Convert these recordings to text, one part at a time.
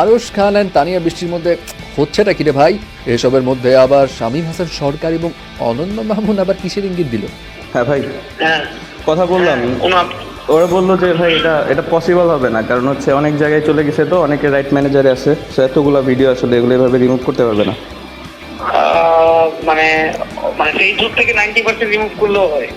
আরশ খান and Tania বৃষ্টির মধ্যে হচ্ছেটা কি রে ভাই? এসবের মধ্যে আবার শামীম হাসান সরকার এবং অনন্য মামুন আবার কিসের ইঙ্গিত দিল? হ্যাঁ ভাই, হ্যাঁ কথা বললাম, ওরা বললো যে ভাই এটা এটা পসিবল হবে না, কারণ হচ্ছে অনেক জায়গায় চলে গেছে, তো অনেকে রাইট ম্যানেজারে আছে, তো এতগুলো ভিডিও আসলে এগুলো এভাবে রিমুভ করতে পারবে না। মানে মানে ফেসবুক থেকে 90% রিমুভ করলেও হয়।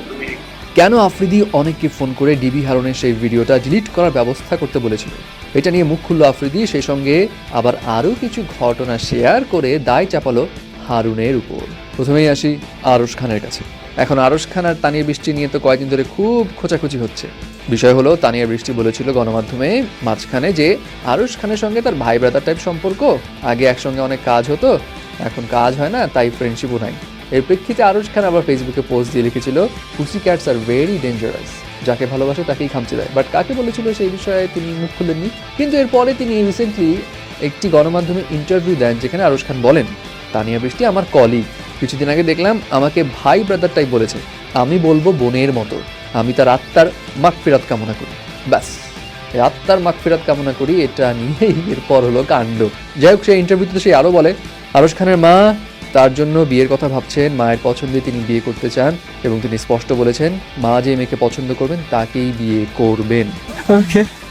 কেন আফ্রিদি অনেককে ফোন করে ডিবি হারুনের সেই ভিডিওটা ডিলিট করার ব্যবস্থা করতে বলেছিল? এটা নিয়ে মুখ খুলল আফ্রিদি, সেই সঙ্গে আবার আরও কিছু ঘটনা শেয়ার করে দায় চাপালো হারুনের উপর। প্রথমেই আসি আরশ খানের কাছে। এখন আরশ খান আর তানিয়া বৃষ্টি নিয়ে তো কয়েকদিন ধরে খুব খোঁচাখুচি হচ্ছে। বিষয় হলো, তানিয়া বৃষ্টি বলেছিল গণমাধ্যমে মাঝখানে যে আরশ খানের সঙ্গে তার ভাই ব্রাদার টাইপ সম্পর্ক, আগে একসঙ্গে অনেক কাজ হতো, এখন কাজ হয় না, তাই ফ্রেন্ডশিপও নাই। এর প্রেক্ষিতে আরশ খান আবার ফেসবুকে পোস্ট দিয়ে লিখেছিল, পুসি ক্যাটস আর ভেরি ডেঞ্জারাস, যাকে ভালোবাসে তাকেই খামচে দেয়। বাট কাকে বলেছিল সেই বিষয়ে তিনি মুখ খুলেননি। কিন্তু এরপরে তিনি রিসেন্টলি একটি গণমাধ্যমে ইন্টারভিউ দেন, যেখানে আরশ খান বলেন, তানিয়া বৃষ্টি আমার কলিগ, কিছুদিন আগে দেখলাম আমাকে ভাই ব্রাদারটাই বলেছে, আমি বলবো বোনের মতো, আমি তার আত্মার মাগফিরাত কামনা করি। ব্যাস, আত্মার মাগফিরাত কামনা করি, এটা নিয়েই এরপর হলো কাণ্ড। যাই হোক, সেই ইন্টারভিউতে সে আরও বলে, আরশ খানের মা তার জন্য বিয়ের কথা ভাবছেন, মায়ের পছন্দে তিনি বিয়ে করতে চান এবং তিনি স্পষ্ট বলেছেন মা যে মেয়েকে পছন্দ করবেন তাকেই বিয়ে করবেন।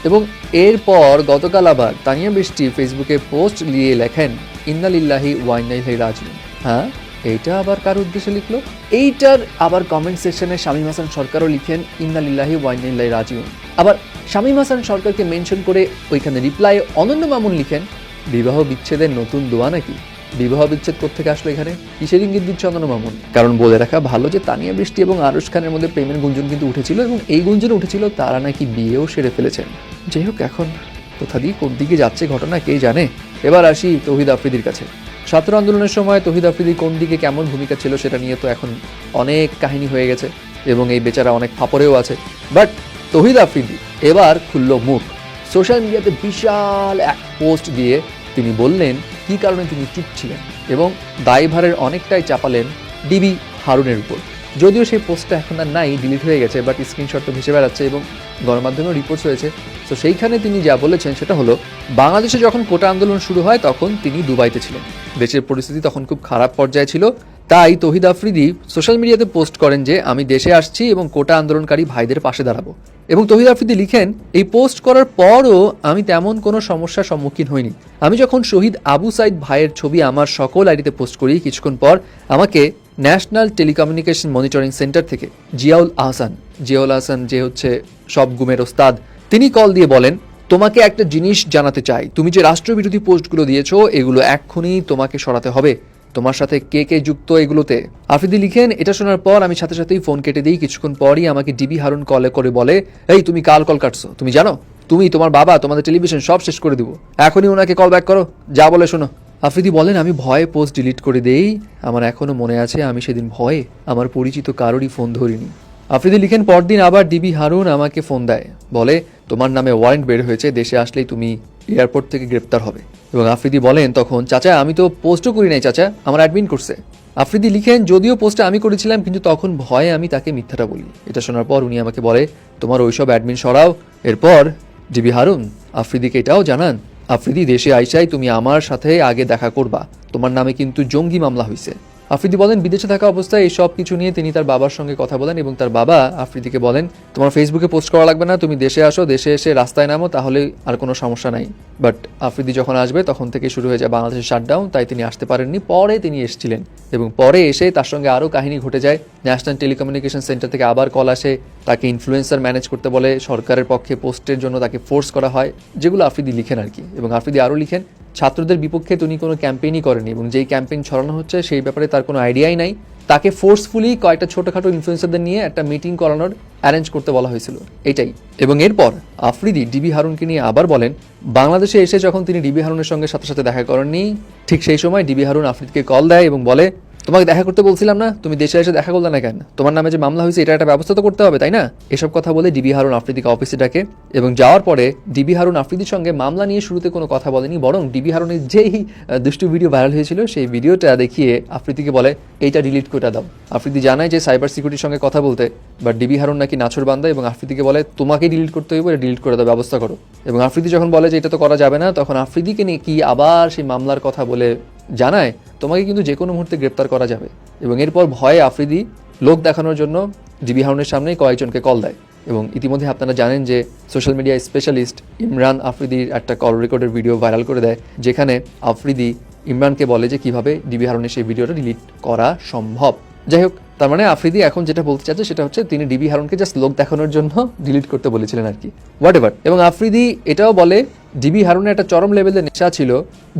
এবং এরপর গতকাল আবার তানিয়া বৃষ্টি ফেসবুকে পোস্ট দিয়ে লেখেন, ইন্না লিল্লাহি ওয়া ইন্না ইলাইহি রাজিউন। হ্যাঁ, এইটা আবার কার উদ্দেশ্যে লিখলো? এইটার আবার কমেন্ট সেকশনে শামীম হাসান সরকারও লিখেন, ইন্না লিল্লাহি ওয়া ইন্না ইলাইহি রাজিউন। আবার শামীম হাসান সরকারকে মেনশন করে ওইখানে রিপ্লাই অনন্য মামুন লিখেন, বিবাহ বিচ্ছেদের নতুন দোয়া নাকি? বিবাহ বিচ্ছেদ কোত্থেকে আসলো এখানে? কিসের ইঙ্গিত দিচ্ছে অনন্য মামুন? কারণ বলে রাখা ভালো যে তানিয়া বৃষ্টি এবং আরশ খানের মধ্যে প্রেমের গুঞ্জন কিন্তু উঠেছিল, এবং এই গুঞ্জন উঠেছিল তারা নাকি বিয়েও সেরে ফেলেছেন। যাই হোক, এখন কোথা দিয়ে কোন দিকে যাচ্ছে ঘটনা কে জানে। এবার আসি তৌহিদ আফ্রিদির কাছে। ছাত্র আন্দোলনের সময় তৌহিদ আফ্রিদি কোন দিকে কেমন ভূমিকা ছিল সেটা নিয়ে তো এখন অনেক কাহিনী হয়ে গেছে এবং এই বেচারা অনেক ফাপড়েও আছে। বাট তৌহিদ আফ্রিদি এবার খুলল মুখ। সোশ্যাল মিডিয়াতে বিশাল এক পোস্ট দিয়ে তিনি বললেন কী কারণে তিনি চুপ ছিলেন এবং দায়ভারের অনেকটাই চাপালেন ডিবি হারুনের উপর। যদিও সেই পোস্টটা এখন আর নাই, ডিলিট হয়ে গেছে, বাট স্ক্রিনশট তো ভেসে বেড়াচ্ছে এবং গণমাধ্যমেও রিপোর্টস হয়েছে। তো সেইখানে তিনি যা বলেছেন সেটা হলো, বাংলাদেশে যখন কোটা আন্দোলন শুরু হয় তখন তিনি দুবাইতে ছিলেন, দেশের পরিস্থিতি তখন খুব খারাপ পর্যায়ে ছিল, তাই তৌহিদ আফ্রিদি সোশ্যাল মিডিয়াতে পোস্ট করেন যে আমি দেশে আসছি এবং কোটা আন্দোলনকারী ভাইদের পাশে দাঁড়াবো। এবং তৌহিদ আফ্রিদি লিখেন, এই পোস্ট করার পরও আমি তেমন কোনো সমস্যার সম্মুখীন হইনি। আমি যখন শহীদ আবু সাইদ ভাইয়ের ছবি আমার সকল আইডিতে পোস্ট করি, কিছুক্ষণ পর আমাকে ন্যাশনাল টেলিকমিউনিকেশন মনিটরিং সেন্টার থেকে জিয়াউল আহসান যে হচ্ছে সব গুমের ওস্তাদ, তিনি কল দিয়ে বলেন, তোমাকে একটা জিনিস জানাতে চাই, তুমি যে রাষ্ট্রবিরোধী পোস্টগুলো দিয়েছো এগুলো এক্ষুনি তোমাকে সরাতে হবে, তোমার সাথে কে কে যুক্ত এগুলোতে। আফ্রিদি লিখেন, এটা শোনার পর আমি সাথে সাথেই ফোন কেটে দিই। কিছুক্ষণ পরই আমাকে ডিবি হারুন কলে করে বলে, এই তুমি কাল কল কাটছো, তুমি জানো তুমি, তোমার বাবা, তোমাদের টেলিভিশন সব শেষ করে দিব, এখনই ওনাকে কল ব্যাক করো, যা বলে শোনো। আফ্রিদি বলেন, আমি ভয়ে পোস্ট ডিলিট করে দেই, আমার এখনো মনে আছে আমি সেদিন ভয়ে আমার পরিচিত কারোরই ফোন ধরিনি। আফ্রিদি লিখেন, পরদিন আবার ডিবি হারুন আমাকে ফোন দেয়, বলে তোমার নামে ওয়ারেন্ট বের হয়েছে, দেশে আসলেই তুমি এয়ারপোর্ট থেকে গ্রেপ্তার হবে। এবং আফ্রিদি বলেন তখন, চাচা আমি তো পোস্টও করি নাই চাচা, আমার অ্যাডমিন করছে। আফ্রিদি লিখেন, যদিও পোস্টটা আমি করেছিলাম কিন্তু তখন ভয়ে আমি তাকে মিথ্যাটা বলি। এটা শোনার পর উনি আমাকে বলে, তোমার ওইসব অ্যাডমিন সরাও। এরপর ডিবি হারুন আফ্রিদিকে এটাও জানান, আফ্রিদি দেশে আইসাই তুমি আমার সাথে আগে দেখা করবা, তোমার নামে কিন্তু জঙ্গি মামলা হয়েছে। আফ্রিদি বলেন, বিদেশে থাকা অবস্থায় এই সব কিছু নিয়ে তিনি তার বাবার সঙ্গে কথা বলেন এবং তার বাবা আফ্রিদিকে বলেন, তোমার ফেসবুকে পোস্ট করা লাগবে না, তুমি দেশে আসো, দেশে এসে রাস্তায় নামো, তাহলে আর কোনো সমস্যা নাই। বাট আফ্রিদি যখন আসবে তখন থেকে শুরু হয়ে যায় বাংলাদেশের শাটডাউন, তাই তিনি আসতে পারেননি। পরে তিনি এসেছিলেন এবং পরে এসে তার সঙ্গে আরও কাহিনী ঘটে যায়। ন্যাশনাল টেলিকমিউনিকেশন সেন্টার থেকে আবার কল আসে, তাকে ইনফ্লুয়েন্সার ম্যানেজ করতে বলে, সরকারের পক্ষে পোস্টের জন্য তাকে ফোর্স করা হয়, যেগুলো আফ্রিদি লিখেন আর কি। এবং আফ্রিদি আরও লিখেন, ছাত্রদের বিপক্ষে তিনি কোনো ক্যাম্পেইনই করেনি এবং যেই ক্যাম্পেইন ছড়ানো হচ্ছে সেই ব্যাপারে তার কোনো আইডিয়াই নাই। তাকে ফোর্সফুলি কয়েকটা ছোটোখাটো ইনফ্লুয়েন্সারদের নিয়ে একটা মিটিং করানোর অ্যারেঞ্জ করতে বলা হয়েছিল, এটাই। এবং এরপর আফ্রিদি ডিবি হারুনকে নিয়ে আবার বলেন, বাংলাদেশে এসে যখন তিনি ডিবি হারুনের সঙ্গে সাথে সাথে দেখা করেননি, ঠিক সেই সময় ডিবি হারুন আফ্রিদিকে কল দেয় এবং বলে, তোমাকে দেখা করতে বলছিলাম না, তুমি দেশে এসে দেখা করলে না কেন? তোমার নামে যে মামলা হয়েছে এটা একটা ব্যবস্থা তো করতে হবে, তাই না? এসব কথা বলে ডিবি হারুন আফ্রিদিকে অফিসে ডাকে এবং যাওয়ার পরে ডিবি হারুন আফ্রিদির সঙ্গে মামলা নিয়ে শুরুতে কোনো কথা বলেনি, বরং ডিবি হারুনের যেই দুষ্টু ভিডিও ভাইরাল হয়েছিল সেই ভিডিওটা দেখিয়ে আফ্রিদিকে বলে এইটা ডিলিট করে দাও। আফ্রিদি জানায় যে সাইবার সিকিউরিটির সঙ্গে কথা বলতে, বাট ডিবি হারুন নাকি নাছর বান্দা এবং আফ্রিদিকে বলে তোমাকেই ডিলিট করতে হইব, এটা ডিলিট করে দাও, ব্যবস্থা করো। এবং আফ্রিদি যখন বলে যে এটা তো করা যাবে না, তখন আফ্রিদিকে নিয়ে কি আবার সেই মামলার কথা বলে জানায় তোমাকে কিন্তু যে কোনো মুহূর্তে গ্রেপ্তার করা যাবে। এবং এরপর ভয়ে আফ্রিদি লোক দেখানোর জন্য ডিবি হারুনের সামনেই কয়েকজনকে কল দেয়। এবং ইতিমধ্যে আপনারা জানেন যে সোশ্যাল মিডিয়া স্পেশালিস্ট ইমরান আফ্রিদির একটা কল রেকর্ডের ভিডিও ভাইরাল করে দেয়, যেখানে আফ্রিদি ইমরানকে বলে যে কিভাবে ডিবি হারুনের সেই ভিডিওটা ডিলিট করা সম্ভব। যাই হোক, তার মানে আফ্রিদি এখন যেটা বলতে চাচ্ছে সেটা হচ্ছে তিনি ডিবি হারুনকে জাস্ট লোক দেখানোর জন্য ডিলিট করতে বলেছিলেন আর কি, হোয়াট এভার। এবং আফ্রিদি এটাও বলে ডিবি হারুনের একটা চরম লেভেলের নেশা ছিল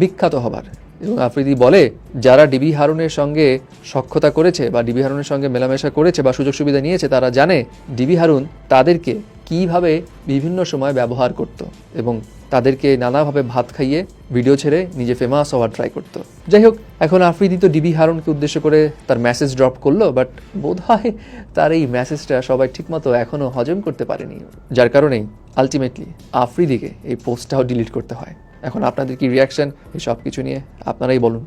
বিখ্যাত হবার। এবং আফ্রিদি বলে যারা ডিবি হারুনের সঙ্গে সখ্যতা করেছে বা ডিবি হারুনের সঙ্গে মেলামেশা করেছে বা সুযোগ সুবিধা নিয়েছে, তারা জানে ডিবি হারুন তাদেরকে কিভাবে বিভিন্ন সময় ব্যবহার করত এবং তাদেরকে নানাভাবে ভাত খাইয়ে ভিডিও ছেড়ে নিজে ফেমাস হওয়ার ট্রাই করতো। যাই হোক, এখন আফ্রিদি তো ডিবি হারুনকে উদ্দেশ্য করে তার মেসেজ ড্রপ করলো, বাট বোধহয় তার এই মেসেজটা সবাই ঠিকমতো এখনও হজম করতে পারেনি, যার কারণেই আলটিমেটলি আফ্রিদিকে এই পোস্টটাও ডিলিট করতে হয়। এখন আপনাদের কি রিয়াকশন এই সব কিছু নিয়ে আপনারাই বলুন।